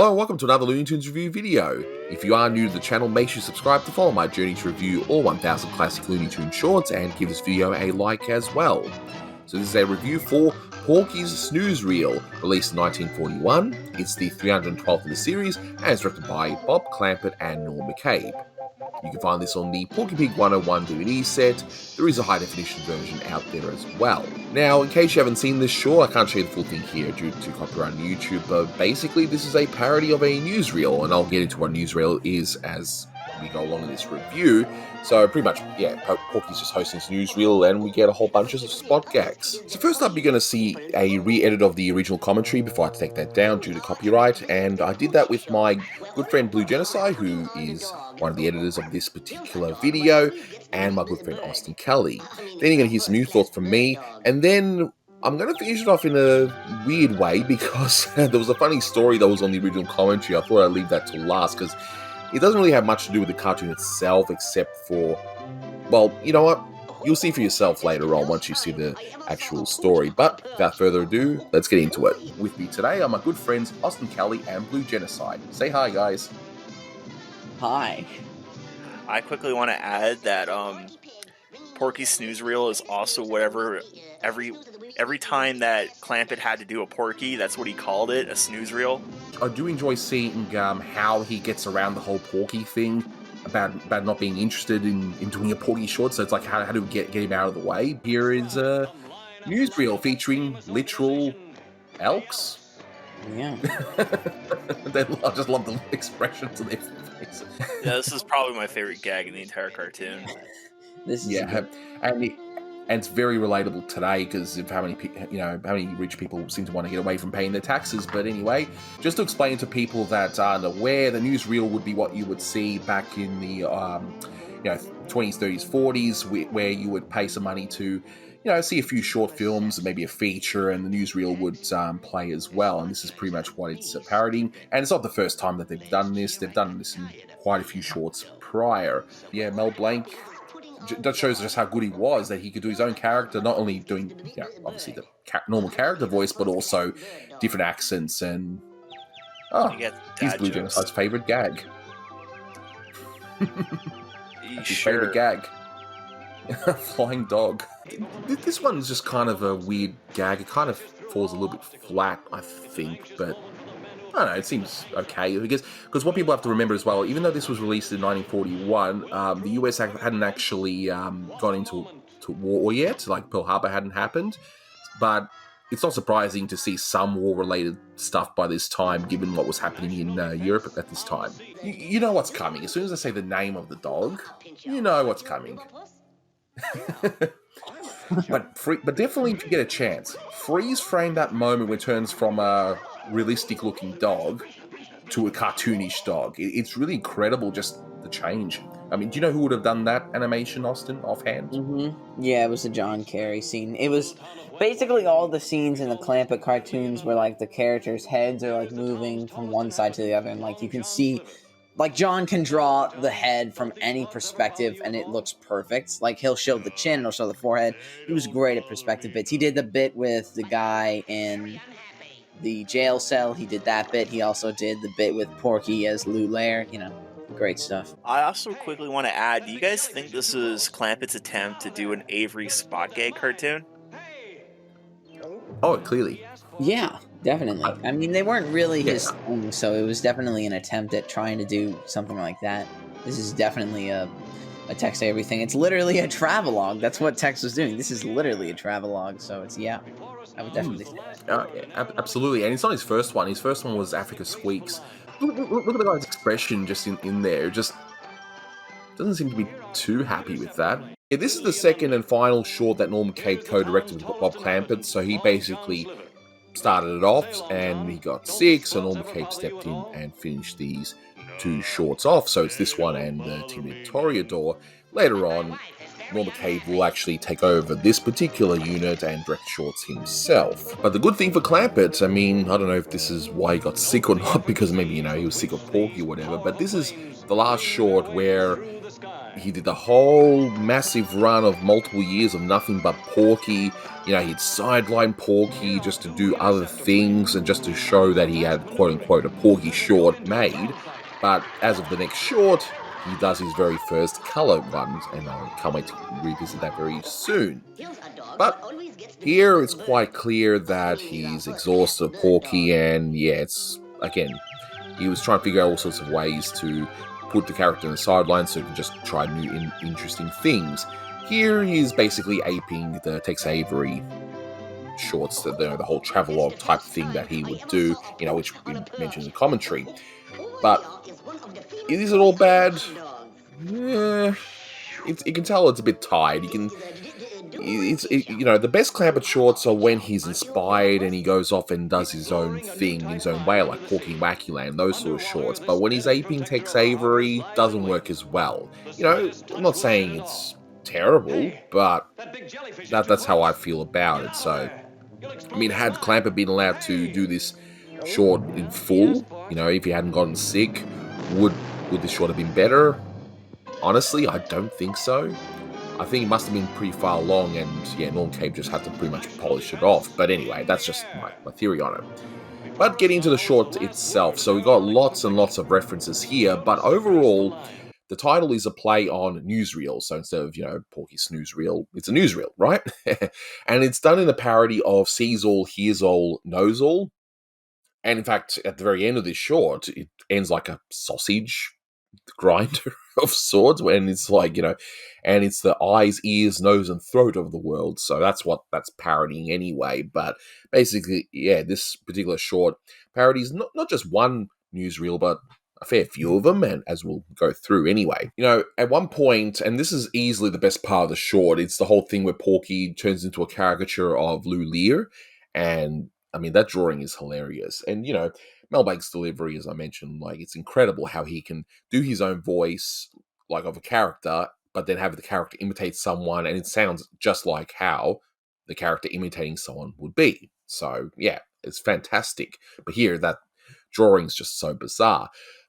Hello and welcome to another Looney Tunes review video. If you are new to the channel, make sure you subscribe to follow my journey to review all 1000 classic Looney Tunes shorts and give this video a like as well. So this is a review for Porky's Snooze Reel, released in 1941. It's the 312th in the series and is directed by Bob Clampett and McCabe. You can find this on the Porky Pig 101 DVD set. There is a high definition version out there as well. Now, in case you haven't seen this short, I can't show you the full thing here due to copyright on YouTube, but basically this is a parody of a newsreel, and I'll get into what newsreel is as we go along in this review. So pretty much, yeah, Porky's just hosting this newsreel and we get a whole bunch of spot gags. So first up, you're going to see a re-edit of the original commentary before I take that down due to copyright, and I did that with my good friend Blue Genocide, who is one of the editors of this particular video, and my good friend Austin Kelly. Then you're going to hear some new thoughts from me, and then I'm going to finish it off in a weird way because there was a funny story that was on the original commentary. I thought I'd leave that to last because it doesn't really have much to do with the cartoon itself, except for, well, you know what? You'll see for yourself later on once you see the actual story. But without further ado, let's get into it. With me today are my good friends Austin Kelly and Blue Genocide. Say hi, guys. Hi. I quickly want to add that Porky's Snooze Reel is also whatever every time that Clampett had to do a Porky, that's what he called it, a snooze reel. I do enjoy seeing how he gets around the whole Porky thing about not being interested in doing a Porky short. So it's like, how do we get him out of the way? Here is a newsreel featuring literal Elks. Yeah. I just love the expressions of their faces. Yeah, this is probably my favorite gag in the entire cartoon. This is and it's very relatable today because of how many rich people seem to want to get away from paying their taxes. But anyway, just to explain to people that aren't aware, the newsreel would be what you would see back in the 20s, 30s, 40s, where you would pay some money to see a few short films, maybe a feature, and the newsreel would play as well. And this is pretty much what it's parodying. And it's not the first time that they've done this. They've done this in quite a few shorts prior. Yeah, Mel Blanc. That shows just how good he was, that he could do his own character, not only doing, obviously the normal character voice, but also different accents. And he's Blue Genocide's favorite gag. His favorite gag. Flying dog. This one's just kind of a weird gag. It kind of falls a little bit flat, I think, but I don't know, it seems okay, because what people have to remember as well, even though this was released in 1941, the US hadn't actually gone into war yet, like Pearl Harbor hadn't happened, but it's not surprising to see some war-related stuff by this time, given what was happening in Europe at this time. You know what's coming. As soon as I say the name of the dog, you know what's coming. But definitely, if you get a chance, freeze frame that moment when it turns from a realistic looking dog to a cartoonish dog. It's really incredible, just the change. I mean, do you know who would have done that animation, Austin, offhand? Mm-hmm. Yeah, it was the John Kerry scene. It was basically all the scenes in the Clampett cartoons where like the characters' heads are like moving from one side to the other, and like you can see, like John can draw the head from any perspective and it looks perfect. Like he'll show the chin, he'll show the forehead. He was great at perspective bits. He did the bit with the guy in the jail cell. He did that bit. He also did the bit with Porky as Lou Lair. Great stuff. I also quickly want to add, do you guys think this is Clampett's attempt to do an Avery spot gag cartoon? Oh, clearly. Yeah, definitely. I mean, they weren't really his thing, so it was definitely an attempt at trying to do something like that. This is definitely a Tex Avery It's literally a travelogue. That's what Tex was doing. This is literally a travelogue, so it's, yeah, I would definitely say that. Yeah, absolutely. And it's not his first one. His first one was Africa Squeaks. Look at the guy's expression just in there. Just doesn't seem to be too happy with that. Yeah, this is the second and final short that Norm McCabe co-directed with Bob Clampett, so he basically started it off and he got sick, so Norm McCabe stepped in and finished these two shorts off. So it's this one and the Team Toreador. Later on, Mel McCabe will actually take over this particular unit and direct shorts himself. But the good thing for Clampett, I mean, I don't know if this is why he got sick or not, because maybe, you know, he was sick of Porky or whatever, but this is the last short where he did the whole massive run of multiple years of nothing but Porky. You know, he'd sideline Porky just to do other things and just to show that he had, quote-unquote, a Porky short made. But as of the next short, he does his very first colour one, and I can't wait to revisit that very soon. But here it's quite clear that he's exhausted of Porky, and yeah, it's, again, he was trying to figure out all sorts of ways to put the character in the sidelines so he can just try new interesting things. Here he is basically aping the Tex Avery shorts, the whole travelogue type thing that he would do, you know, which we mentioned in the commentary. But is it all bad? Yeah, you can tell it's a bit tired. You know, the best Clampett shorts are when he's inspired and he goes off and does his own thing in his own way, like Porky Wacky Land, those sort of shorts. But when he's aping Tex Avery, doesn't work as well. You know, I'm not saying it's terrible, but that's how I feel about it. So, I mean, had Clampett been allowed to do this short in full, you know, if he hadn't gotten sick, would this short have been better? Honestly, I don't think so. I think it must have been pretty far along, and yeah, Norm Cape just had to pretty much polish it off. But anyway, that's just my theory on it. But getting into the short itself, so we got lots and lots of references here, but overall, the title is a play on newsreels. So instead of, you know, Porky Snooze Reel, it's a newsreel, right? And it's done in a parody of Sees All, Hears All, Knows All. And in fact, at the very end of this short, it ends like a sausage grinder of sorts, and it's like, you know, and it's the eyes, ears, nose, and throat of the world. So that's what that's parodying anyway. But basically, yeah, this particular short parodies not just one newsreel, but a fair few of them, and as we'll go through anyway. You know, at one point, and this is easily the best part of the short, it's the whole thing where Porky turns into a caricature of Lou Lear, and I mean, that drawing is hilarious. And, you know, Mel Blanc's delivery, as I mentioned, like, it's incredible how he can do his own voice, like, of a character, but then have the character imitate someone, and it sounds just like how the character imitating someone would be. So, yeah, it's fantastic. But here, that drawing's just so bizarre.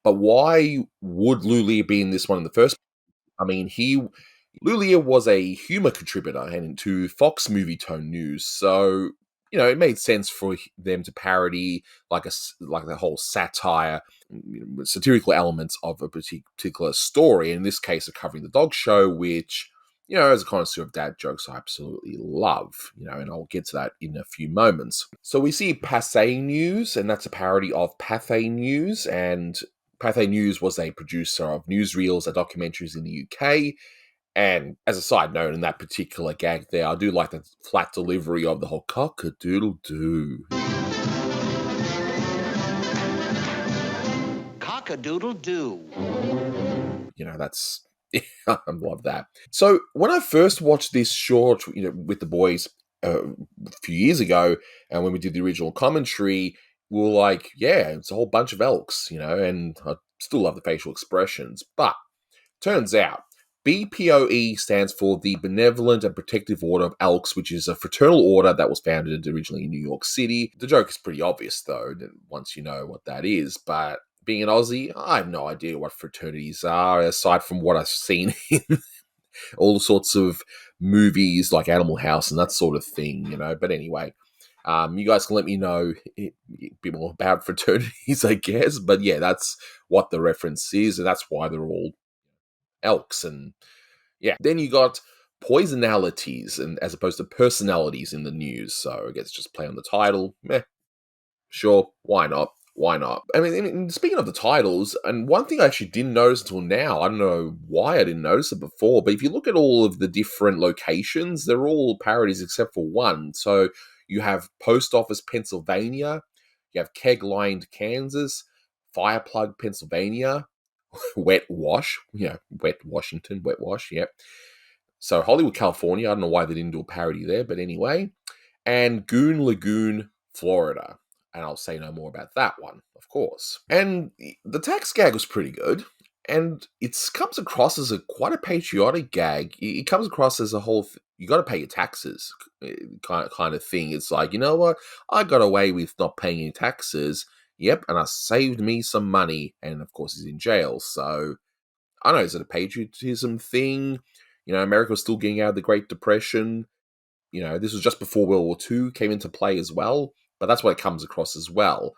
But why would Lou Lear be in this one in the first place? I mean, Lou Lear was a humor contributor and to Fox Movie Tone News, so, you know, it made sense for them to parody like the whole satire, satirical elements of a particular story. In this case, of covering the dog show, which, you know, as a connoisseur of dad jokes, I absolutely love, you know, and I'll get to that in a few moments. So we see Pathé News, and that's a parody of Pathé News, and Pathé News was a producer of newsreels and documentaries in the UK. And as a side note, in that particular gag there, I do like the flat delivery of the whole cock-a-doodle-doo. Cock-a-doodle-doo. You know, that's... I love that. So, when I first watched this short, you know, with the boys a few years ago, and when we did the original commentary, we were like, yeah, it's a whole bunch of elks, you know, and I still love the facial expressions. But, turns out, BPOE stands for the Benevolent and Protective Order of Elks, which is a fraternal order that was founded originally in New York City. The joke is pretty obvious, though, once you know what that is, but being an Aussie, I have no idea what fraternities are, aside from what I've seen in all sorts of movies like Animal House and that sort of thing, you know. But anyway, you guys can let me know a bit more about fraternities, I guess. But yeah, that's what the reference is, and that's why they're all elks. And yeah, then you got poisonalities, and as opposed to personalities in the news. So I guess just play on the title. Sure, why not? Why not? I mean, speaking of the titles, and one thing I actually didn't notice until now, I don't know why I didn't notice it before, but if you look at all of the different locations, they're all parodies except for one. So you have Post Office, Pennsylvania, you have Keg Lined, Kansas, Fireplug, Pennsylvania, Wet Wash, Wet Washington, Wet Wash, yep. So Hollywood, California, I don't know why they didn't do a parody there, but anyway. And Goon Lagoon, Florida. And I'll say no more about that one, of course. And the tax gag was pretty good. And it comes across as quite a patriotic gag. It comes across as a whole, you got to pay your taxes kind of thing. It's like, you know what? I got away with not paying any taxes. Yep, and I saved me some money. And of course, he's in jail. So, I don't know, is it a patriotism thing? America was still getting out of the Great Depression. This was just before World War II came into play as well. But that's what it comes across as well.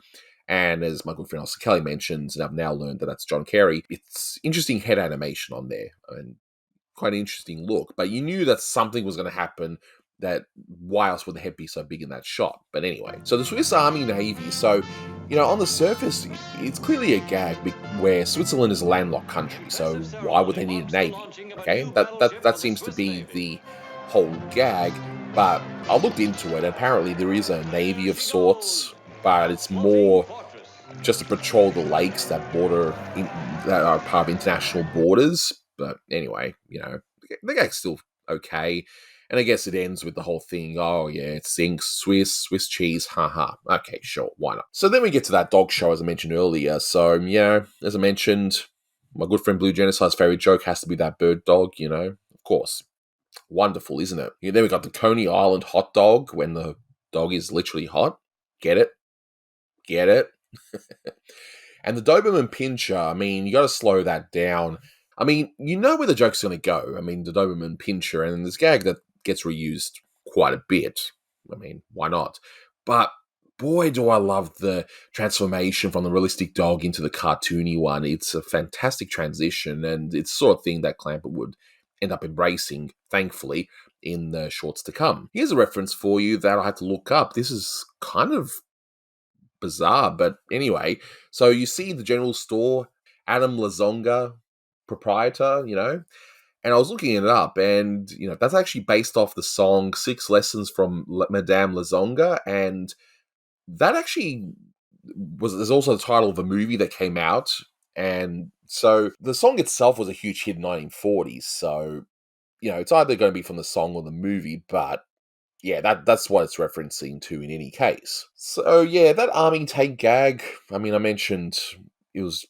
And as my good friend Oscar Kelly mentions, and I've now learned that that's John Kerry, it's interesting head animation on there. And quite an interesting look. But you knew that something was going to happen. That why else would the head be so big in that shot? But anyway, so the Swiss Army Navy. So, on the surface, it's clearly a gag where Switzerland is a landlocked country. So why would they need a navy? Okay, that seems to be the whole gag. But I looked into it. And apparently, there is a navy of sorts, but it's more just to patrol the lakes that are part of international borders. But anyway, the gag's still okay. And I guess it ends with the whole thing, oh yeah, it sinks, Swiss cheese, haha. Okay, sure, why not? So then we get to that dog show, as I mentioned earlier. So, as I mentioned, my good friend Blue Genocide's favorite joke has to be that bird dog, of course. Wonderful, isn't it? Then we got the Coney Island hot dog, when the dog is literally hot. Get it? Get it? And the Doberman Pinscher, I mean, you got to slow that down. I mean, where the joke's going to go. I mean, the Doberman Pinscher, and this gag that gets reused quite a bit. I mean, why not? But boy, do I love the transformation from the realistic dog into the cartoony one. It's a fantastic transition, and it's the sort of thing that Clampett would end up embracing, thankfully, in the shorts to come. Here's a reference for you that I had to look up. This is kind of bizarre, but anyway. So you see the general store, Adam Lazonga, proprietor, and I was looking it up, and, that's actually based off the song 6 Lessons from Madame Lazonga, and that actually there's also the title of a movie that came out, and so the song itself was a huge hit in the 1940s, so, it's either going to be from the song or the movie, but yeah, that's what it's referencing to in any case. So yeah, that army tank gag, I mean, I mentioned it was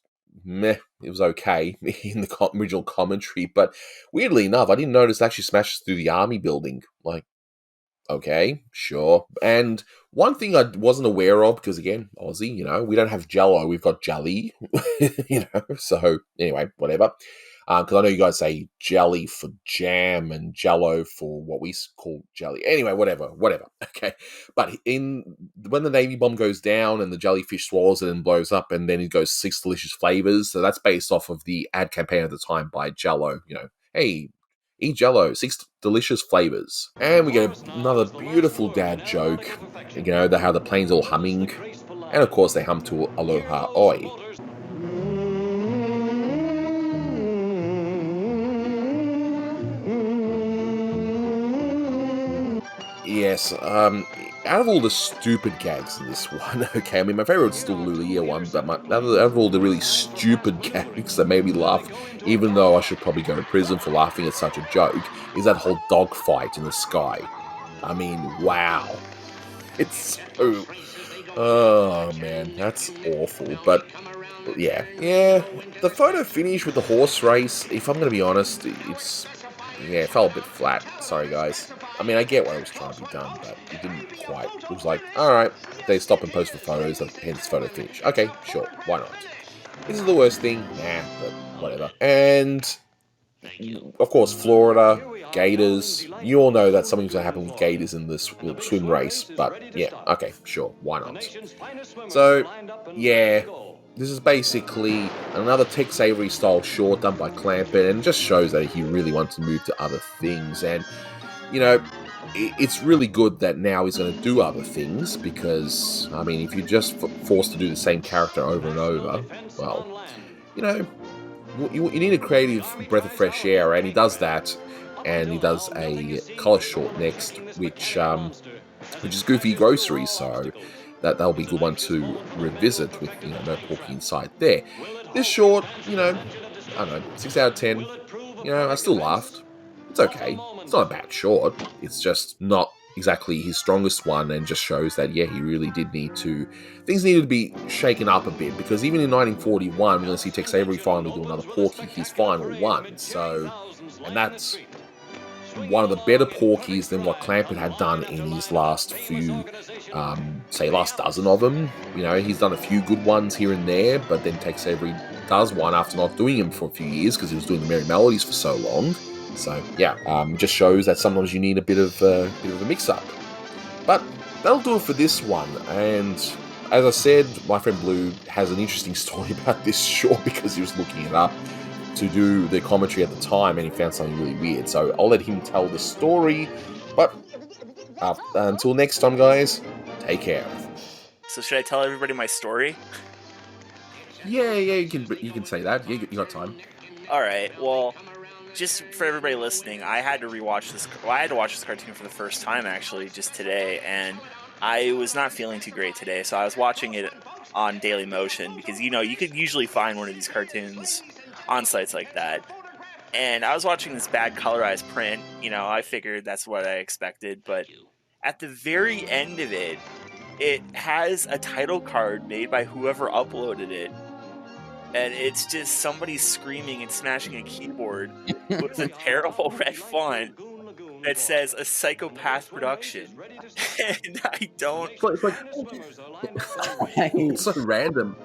meh, it was okay in the original commentary, but weirdly enough, I didn't notice it actually smashes through the army building. Like, okay, sure. And one thing I wasn't aware of, because again, Aussie, we don't have Jello, we've got jelly, so anyway, whatever. Because I know you guys say jelly for jam and Jello for what we call jelly. Anyway, whatever. Okay, but when the Navy bomb goes down and the jellyfish swallows it and blows up, and then it goes 6 delicious flavors. So that's based off of the ad campaign at the time by Jello. Hey, eat Jello, 6 delicious flavors, and we get another beautiful dad joke. How the plane's all humming, and of course they hum to Aloha Oi. Yes, out of all the stupid gags in this one, okay, I mean, my favorite's still Lulia one, but out of all the really stupid gags that made me laugh, even though I should probably go to prison for laughing at such a joke, is that whole dogfight in the sky. I mean, wow. It's so... Oh, man, that's awful, but... Yeah, the photo finish with the horse race, if I'm going to be honest, it fell a bit flat. Sorry, guys. I mean, I get what was trying to be done, but it didn't quite. It was like, alright, they stop and post for photos, hence photo finish. Okay, sure, why not? This is the worst thing? Nah, but whatever. And, of course, Florida, Gators. You all know that something's going to happen with Gators in this swim race, but yeah, okay, sure, why not? So, yeah, this is basically another Tex Avery style short done by Clampett, and it just shows that he really wants to move to other things. And, it's really good that now he's going to do other things, because, I mean, if you're just forced to do the same character over and over, well, you need a creative breath of fresh air, and he does that, and he does a color short next, which is Goofy Groceries, so that'll be a good one to revisit with, no Porky inside there. This short, I don't know, 6 out of 10, I still laughed. It's okay. It's not a bad short. It's just not exactly his strongest one, and just shows that, yeah, he really did need to, things needed to be shaken up a bit, because even in 1941, we're going to see Tex Avery finally do another Porky, his final one. So, and that's one of the better Porkies than what Clampett had done in his last few, say, last dozen of them. You know, he's done a few good ones here and there, but then Tex Avery does one after not doing him for a few years because he was doing the Merry Melodies for so long. So yeah, just shows that sometimes you need a bit of a mix-up. But that'll do it for this one. And as I said, my friend Blue has an interesting story about this short because he was looking it up to do the commentary at the time, and he found something really weird. So I'll let him tell the story. But until next time, guys, take care. So should I tell everybody my story? Yeah, you can say that. You got time. All right. Well, just for everybody listening, I had to rewatch this. Well, I had to watch this cartoon for the first time actually just today, and I was not feeling too great today, so I was watching it on Daily Motion because you could usually find one of these cartoons on sites like that. And I was watching this bad colorized print. I figured that's what I expected, but at the very end of it, it has a title card made by whoever uploaded it. And it's just somebody screaming and smashing a keyboard with a terrible red font that says a Psychopath production. And I don't... It's so random.